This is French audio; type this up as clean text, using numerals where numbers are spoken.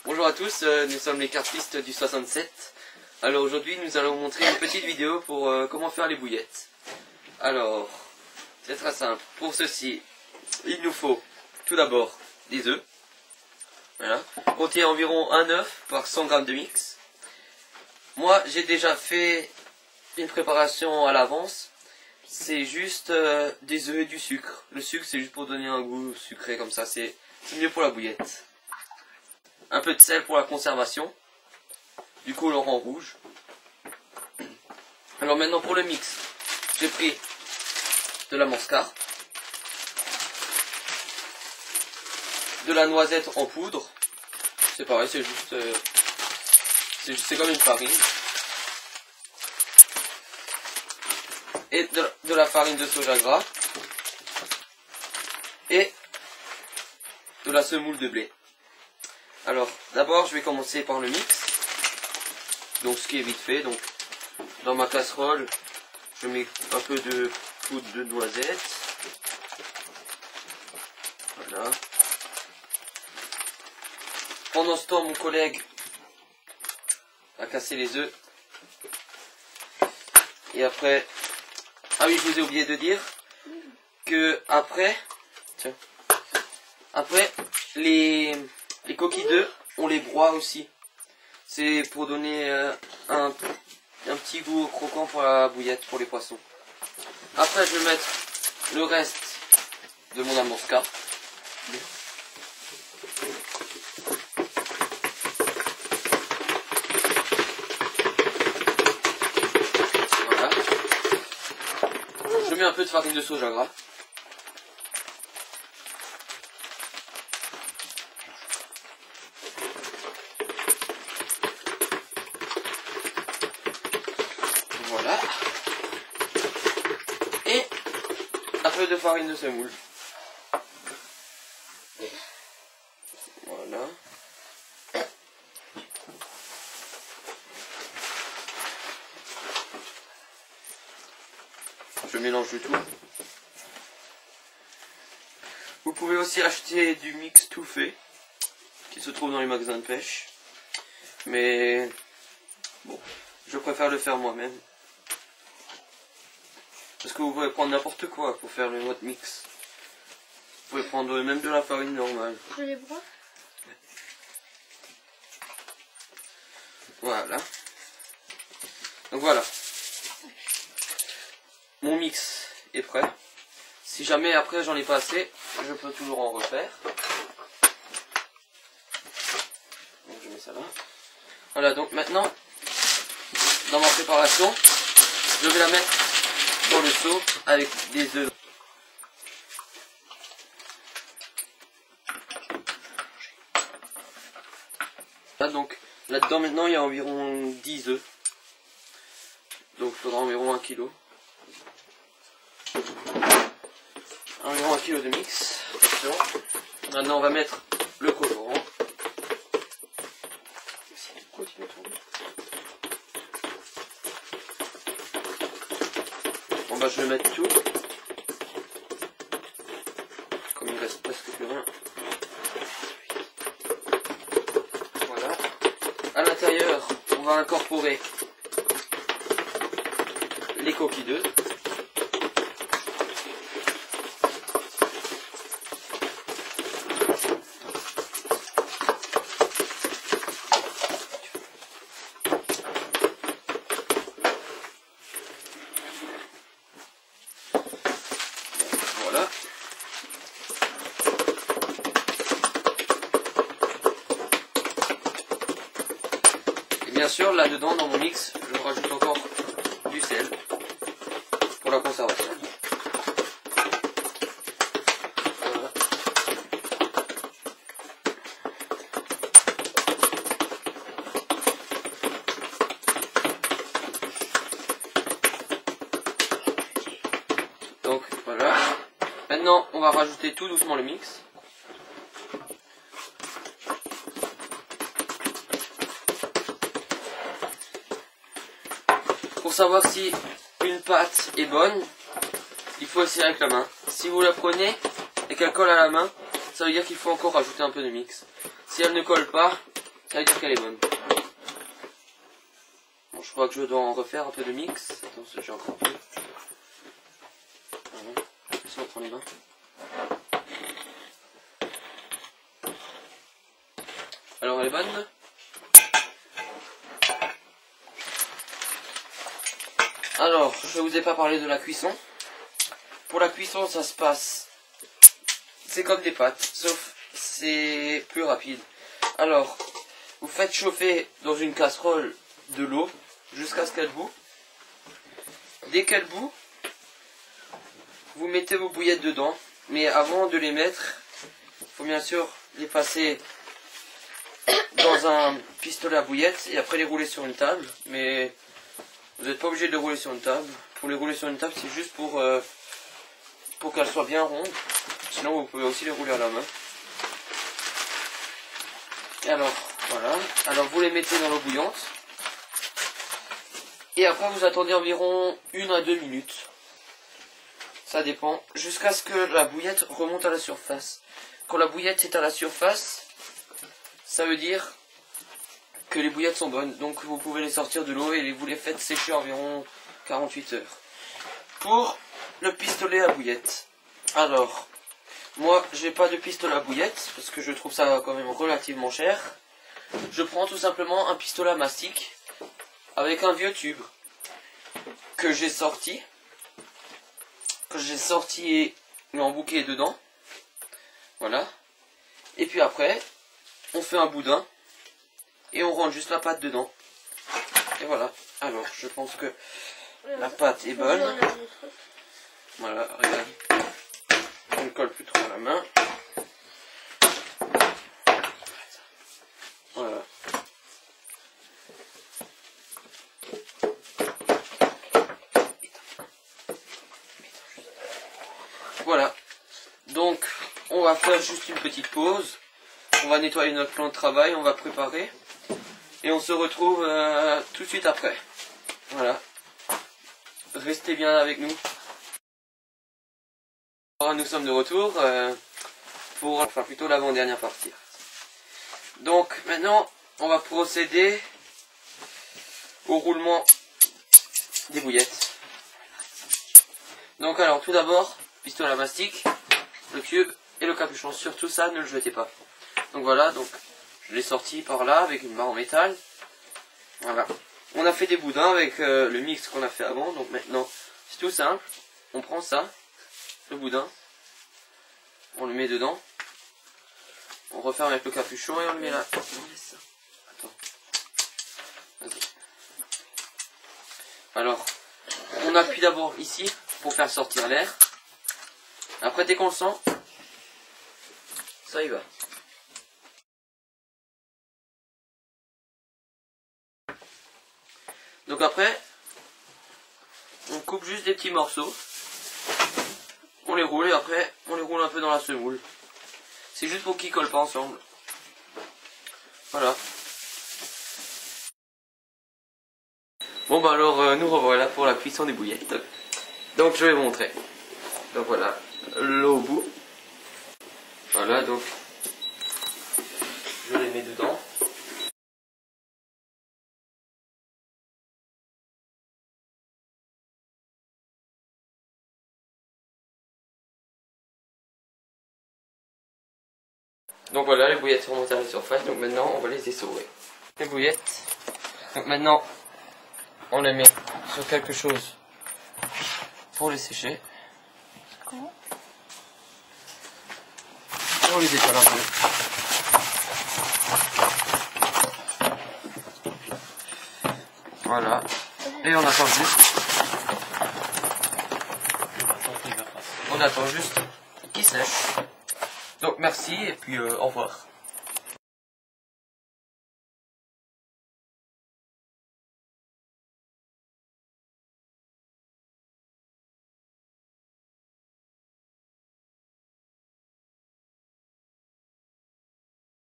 Bonjour à tous, nous sommes les cartistes du 67. Alors aujourd'hui nous allons vous montrer une petite vidéo pour comment faire les bouillettes. Alors, c'est très simple. Pour ceci, il nous faut tout d'abord des œufs. Voilà. Contient environ un œuf par 100 g de mix. Moi j'ai déjà fait une préparation à l'avance. C'est juste des œufs et du sucre. Le sucre c'est juste pour donner un goût sucré comme ça, c'est mieux pour la bouillette. Un peu de sel pour la conservation, du colorant rouge. Alors maintenant pour le mix, j'ai pris de la mascarpone, de la noisette en poudre, c'est pareil, c'est juste, c'est comme une farine, et de la farine de soja gras, et de la semoule de blé. Alors, d'abord, je vais commencer par le mix. Donc, ce qui est vite fait. Donc, dans ma casserole, je mets un peu de poudre de noisette. Voilà. Pendant ce temps, mon collègue a cassé les œufs. Et après... Ah oui, je vous ai oublié de dire que après... Tiens. Après, les coquilles d'œufs, on les broie aussi. C'est pour donner un petit goût croquant pour la bouillette, pour les poissons. Après, je vais mettre le reste de mon amosca. Voilà. Je mets un peu de farine de soja gras. Voilà. Et un peu de farine de semoule. Voilà. Je mélange le tout. Vous pouvez aussi acheter du mix tout fait qui se trouve dans les magasins de pêche. Mais bon, je préfère le faire moi-même. Parce que vous pouvez prendre n'importe quoi pour faire votre mix. Vous pouvez prendre même de la farine normale. Je les broie. Voilà. Donc voilà. Mon mix est prêt. Si jamais après j'en ai pas assez, je peux toujours en refaire. Donc je mets ça là. Voilà, donc maintenant, dans ma préparation, je vais la mettre dans le seau avec des œufs. Là, donc là-dedans maintenant il y a environ 10 œufs. Donc il faudra environ 1 kg. Environ 1 kg de mix. Attention. Maintenant on va mettre le colorant. Bon bah je vais mettre tout. Comme il reste presque plus rien. Voilà. À l'intérieur, on va incorporer les coquilles d'œufs. Voilà. Et bien sûr, là-dedans, dans mon mix, je rajoute encore du sel pour la conservation. Voilà. Donc voilà. Maintenant, on va rajouter tout doucement le mix. Pour savoir si une pâte est bonne, il faut essayer avec la main. Si vous la prenez et qu'elle colle à la main, ça veut dire qu'il faut encore rajouter un peu de mix. Si elle ne colle pas, ça veut dire qu'elle est bonne. Bon, je crois que je dois en refaire un peu de mix. Attends, j'ai encore plus. Voilà. Si on prend les mains. Alors elle est bonne. Alors, je vous ai pas parlé de la cuisson. Pour la cuisson, ça se passe... C'est comme des pâtes, sauf c'est plus rapide. Alors, vous faites chauffer dans une casserole de l'eau jusqu'à ce qu'elle bout. Dès qu'elle bout, vous mettez vos bouillettes dedans. Mais avant de les mettre, il faut bien sûr les passer dans un pistolet à bouillettes et après les rouler sur une table. Mais vous n'êtes pas obligé de les rouler sur une table. Pour les rouler sur une table, c'est juste pour qu'elles soient bien rondes. Sinon, vous pouvez aussi les rouler à la main. Et alors, voilà. Alors, vous les mettez dans l'eau bouillante. Et après, vous attendez environ 1 à 2 minutes. Ça dépend. Jusqu'à ce que la bouillette remonte à la surface. Quand la bouillette est à la surface, ça veut dire que les bouillettes sont bonnes. Donc, vous pouvez les sortir de l'eau et vous les faites sécher environ 48 heures. Pour le pistolet à bouillette. Alors, moi, j'ai pas de pistolet à bouillette parce que je trouve ça quand même relativement cher. Je prends tout simplement un pistolet à mastic avec un vieux tube que j'ai sorti et embouqué dedans. Voilà. Et puis après, on fait un boudin et on rentre juste la pâte dedans. Et voilà. Alors, je pense que la pâte est bonne. Voilà, regarde. On ne colle plus trop à la main. Voilà. Voilà. Donc, on va faire juste une petite pause. On va nettoyer notre plan de travail, on va préparer. Et on se retrouve tout de suite après. Voilà. Restez bien avec nous. Nous sommes de retour pour plutôt l'avant-dernière partie. Donc maintenant on va procéder au roulement des bouillettes. Donc alors tout d'abord, pistolet à mastic, le cube et le capuchon. Surtout ça, ne le jetez pas. Donc voilà, donc je l'ai sorti par là avec une barre en métal. Voilà. On a fait des boudins avec le mix qu'on a fait avant. Donc maintenant c'est tout simple. On prend ça, le boudin. On le met dedans. On referme avec le capuchon et on le met là. Attends. Vas-y. Alors, on appuie d'abord ici pour faire sortir l'air. Après, dès qu'on le sent, ça y va. Donc après, on coupe juste des petits morceaux. On les roule et après on les roule un peu dans la semoule. C'est juste pour qu'ils collent pas ensemble. Voilà. Bon bah alors nous revoilà pour la cuisson des bouillettes. Donc je vais vous montrer. Donc voilà, l'eau au bout. Voilà, donc je les mets dedans. Donc voilà, les bouillettes sont remontées à la surface, donc maintenant on va les essorer. Les bouillettes, donc maintenant on les met sur quelque chose pour les sécher. Comment? On les étale un peu. Voilà, et on attend juste. On attend juste qu'ils sèchent. Donc merci et puis au revoir.